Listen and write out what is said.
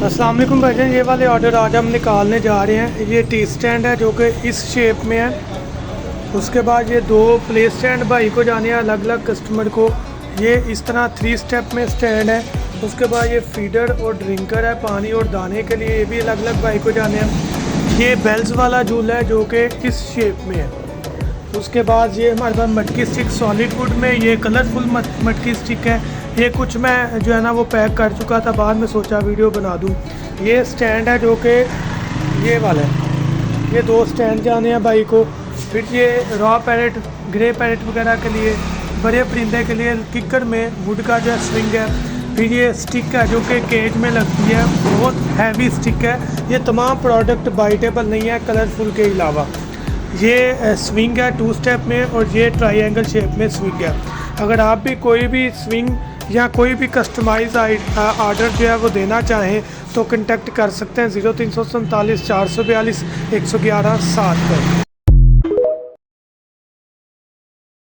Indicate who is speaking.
Speaker 1: अस्सलाम वालेकुम भाईजान, ये वाले ऑर्डर आज हम निकालने जा रहे हैं। ये टी स्टैंड है जो कि इस शेप में है। उसके बाद ये दो प्ले स्टैंड भाई को जाने हैं अलग अलग कस्टमर को। ये इस तरह 3 स्टेप में स्टैंड है। उसके बाद ये फीडर और ड्रिंकर है पानी और दाने के लिए, ये भी अलग अलग भाई को जाने हैं। ये बेल्स वाला झूला है जो कि इस शेप में है। उसके बाद ये हमारे पास मटकी स्टिक सॉलिड वुड में, ये कलरफुल मटकी स्टिक है। ये कुछ मैं जो है ना वो पैक कर चुका था, बाद में सोचा वीडियो बना दूं। ये स्टैंड है जो कि ये वाला है। ये 2 स्टैंड जाने हैं भाई को। फिर ये रॉ पैरेट, ग्रे पैरेट वगैरह के लिए, बड़े परिंदे के लिए किकर में वुड का जो है स्विंग है। फिर ये स्टिक है जो कि केज में लगती है, बहुत हैवी स्टिक है। ये तमाम प्रोडक्ट बाइटेबल नहीं है कलरफुल के अलावा। ये स्विंग है 2 स्टेप में और ये ट्रायंगल शेप में स्विंग है। अगर आप भी कोई भी स्विंग या कोई भी कस्टमाइज ऑर्डर जो है वो देना चाहें तो कॉन्टेक्ट कर सकते हैं 0347 442 111 7 पर।